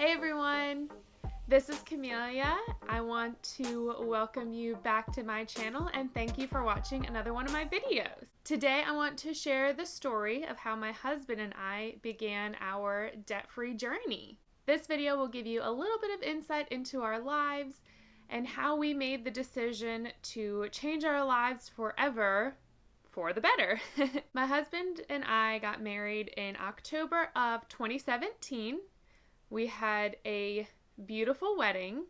Hey everyone, this is Camelia. I want to welcome you back to my channel and thank you for watching another one of my videos. Today I want to share the story of how my husband and I began our debt-free journey. This video will give you a little bit of insight into our lives and how we made the decision to change our lives forever for the better. My husband and I got married in October of 2017. We had a beautiful wedding,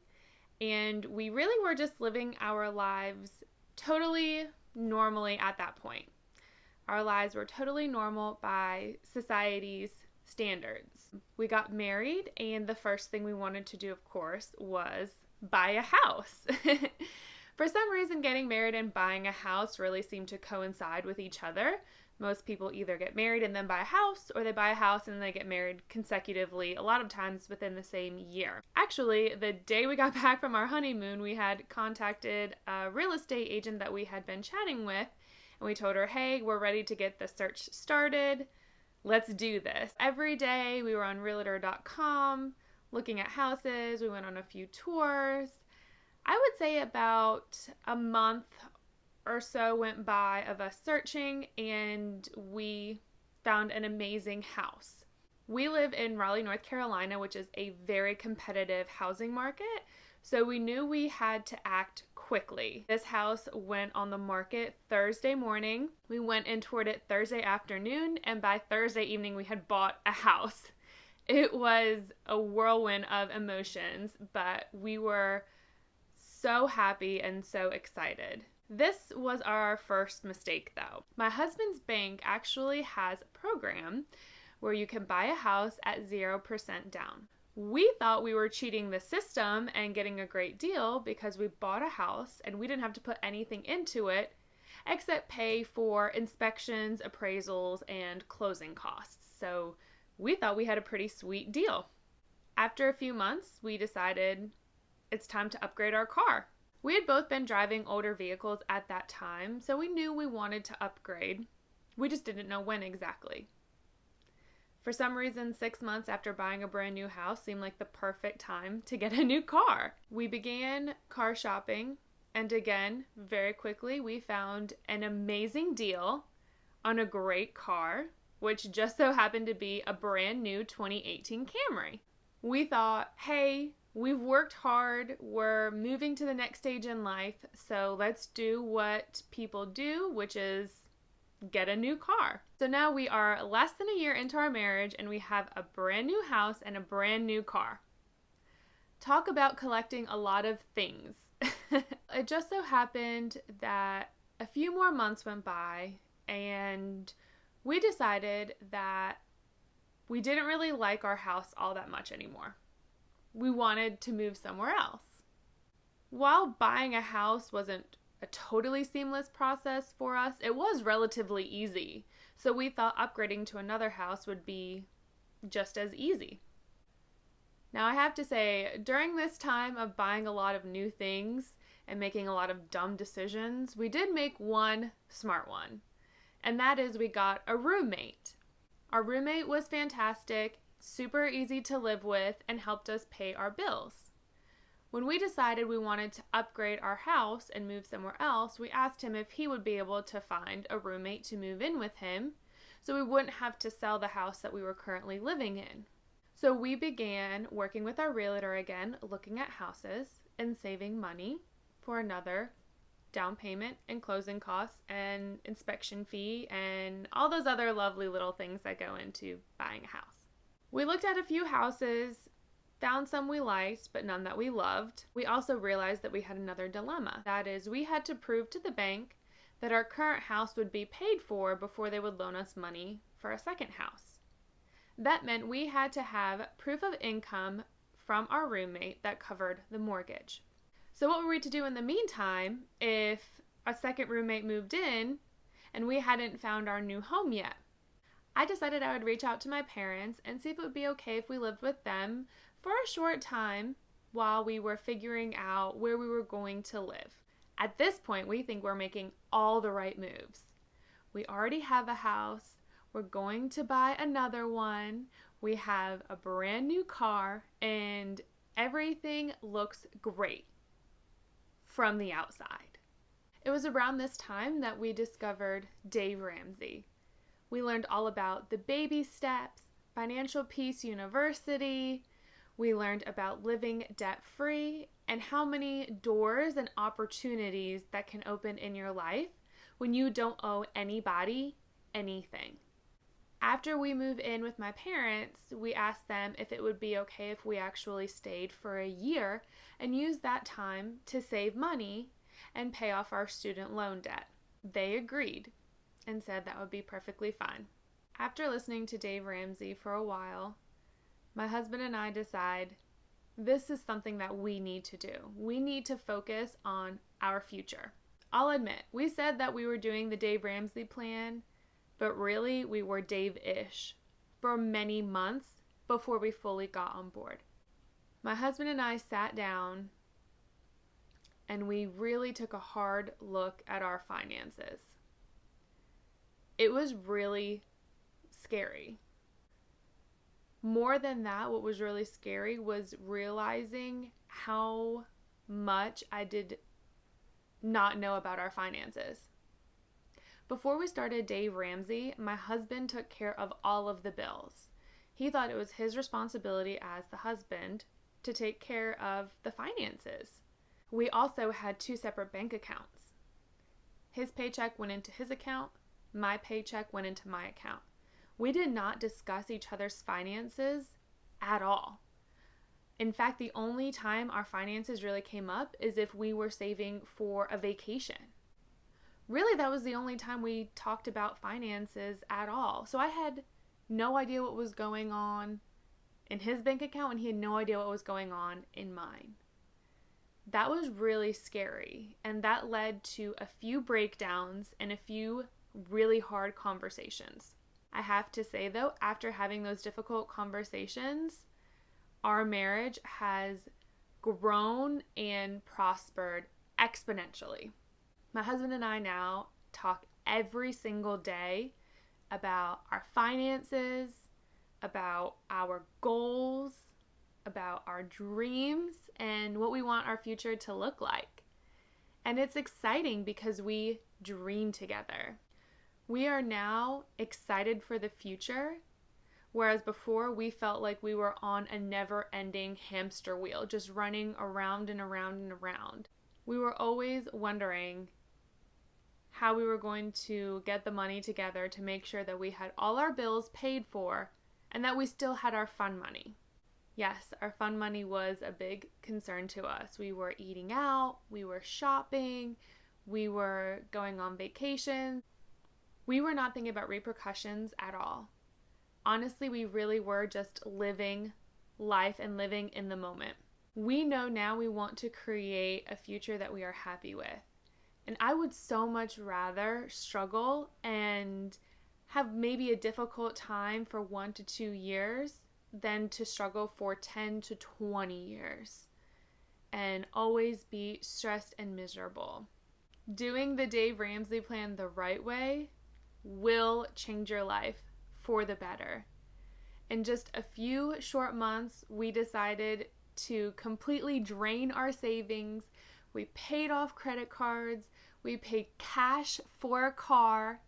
and we really were just living our lives totally normally at that point. Our lives were totally normal by society's standards. We got married, and the first thing we wanted to do, of course, was buy a house. For some reason, getting married and buying a house really seemed to coincide with each other. Most people either get married and then buy a house, or they buy a house and then they get married consecutively, a lot of times within the same year. Actually, the day we got back from our honeymoon, we had contacted a real estate agent that we had been chatting with, and we told her, hey, we're ready to get the search started. Let's do this. Every day we were on realtor.com looking at houses. We went on a few tours. I would say about a month or so went by of us searching, and we found an amazing house. We live in Raleigh, North Carolina, which is a very competitive housing market, so we knew we had to act quickly. This house went on the market Thursday morning. We went and toured it Thursday afternoon, and by Thursday evening we had bought a house. It was a whirlwind of emotions, but we were so happy and so excited. This was our first mistake though. My husband's bank actually has a program where you can buy a house at 0% down. We thought we were cheating the system and getting a great deal because we bought a house and we didn't have to put anything into it except pay for inspections, appraisals, and closing costs. So we thought we had a pretty sweet deal. After a few months, we decided it's time to upgrade our car. We had both been driving older vehicles at that time, so we knew we wanted to upgrade. We just didn't know when exactly. For some reason, 6 months after buying a brand new house seemed like the perfect time to get a new car. We began car shopping, and again, very quickly, we found an amazing deal on a great car, which just so happened to be a brand new 2018 Camry. We thought, hey, we've worked hard, we're moving to the next stage in life, so let's do what people do, which is get a new car. So now we are less than a year into our marriage and we have a brand new house and a brand new car. Talk about collecting a lot of things. It just so happened that a few more months went by and we decided that we didn't really like our house all that much anymore. We wanted to move somewhere else. While buying a house wasn't a totally seamless process for us, it was relatively easy. So we thought upgrading to another house would be just as easy. Now I have to say, during this time of buying a lot of new things and making a lot of dumb decisions, we did make one smart one. And that is we got a roommate. Our roommate was fantastic, super easy to live with, and helped us pay our bills. When we decided we wanted to upgrade our house and move somewhere else, we asked him if he would be able to find a roommate to move in with him so we wouldn't have to sell the house that we were currently living in. So we began working with our realtor again, looking at houses and saving money for another down payment and closing costs and inspection fee and all those other lovely little things that go into buying a house. We looked at a few houses, found some we liked, but none that we loved. We also realized that we had another dilemma. That is, we had to prove to the bank that our current house would be paid for before they would loan us money for a second house. That meant we had to have proof of income from our roommate that covered the mortgage. So what were we to do in the meantime if a second roommate moved in and we hadn't found our new home yet? I decided I would reach out to my parents and see if it would be okay if we lived with them for a short time while we were figuring out where we were going to live. At this point, we think we're making all the right moves. We already have a house. We're going to buy another one. We have a brand new car, and everything looks great from the outside. It was around this time that we discovered Dave Ramsey. We learned all about the baby steps, Financial Peace University. We learned about living debt-free and how many doors and opportunities that can open in your life when you don't owe anybody anything. After we moved in with my parents, we asked them if it would be okay if we actually stayed for a year and used that time to save money and pay off our student loan debt. They agreed and said that would be perfectly fine. After listening to Dave Ramsey for a while, my husband and I decide this is something that we need to do. We need to focus on our future. I'll admit, we said that we were doing the Dave Ramsey plan, but really we were Dave-ish for many months before we fully got on board. My husband and I sat down and we really took a hard look at our finances. It was really scary. More than that, what was really scary was realizing how much I did not know about our finances. Before we started Dave Ramsey, my husband took care of all of the bills. He thought it was his responsibility as the husband to take care of the finances. We also had 2 separate bank accounts. His paycheck went into his account, my paycheck went into my account. We did not discuss each other's finances at all. In fact, the only time our finances really came up is if we were saving for a vacation. Really, that was the only time we talked about finances at all. So I had no idea what was going on in his bank account, and he had no idea what was going on in mine. That was really scary, and that led to a few breakdowns and a few really hard conversations. I have to say, though, after having those difficult conversations, our marriage has grown and prospered exponentially. My husband and I now talk every single day about our finances, about our goals, about our dreams, and what we want our future to look like. And it's exciting because we dream together. We are now excited for the future, whereas before we felt like we were on a never-ending hamster wheel, just running around and around and around. We were always wondering how we were going to get the money together to make sure that we had all our bills paid for and that we still had our fun money. Yes, our fun money was a big concern to us. We were eating out, we were shopping, we were going on vacation. We were not thinking about repercussions at all. Honestly, we really were just living life and living in the moment. We know now we want to create a future that we are happy with. And I would so much rather struggle and have maybe a difficult time for 1 to 2 years than to struggle for 10 to 20 years and always be stressed and miserable. Doing the Dave Ramsey plan the right way will change your life for the better. In just a few short months, we decided to completely drain our savings. We paid off credit cards, we paid cash for a car,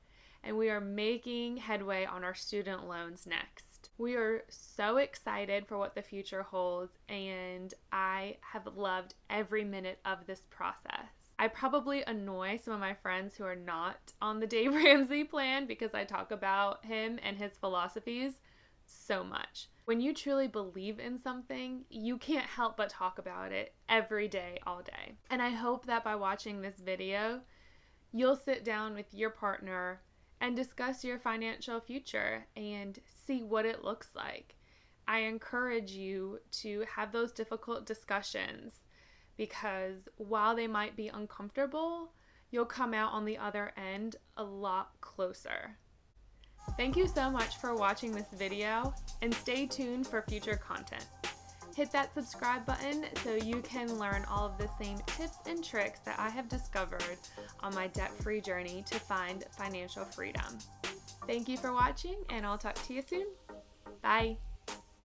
and we are making headway on our student loans next. We are so excited for what the future holds, and I have loved every minute of this process. I probably annoy some of my friends who are not on the Dave Ramsey plan because I talk about him and his philosophies so much. When you truly believe in something, you can't help but talk about it every day, all day. And I hope that by watching this video, you'll sit down with your partner and discuss your financial future and see what it looks like. I encourage you to have those difficult discussions, because while they might be uncomfortable, you'll come out on the other end a lot closer. Thank you so much for watching this video, and stay tuned for future content. Hit that subscribe button so you can learn all of the same tips and tricks that I have discovered on my debt-free journey to find financial freedom. Thank you for watching, and I'll talk to you soon. Bye.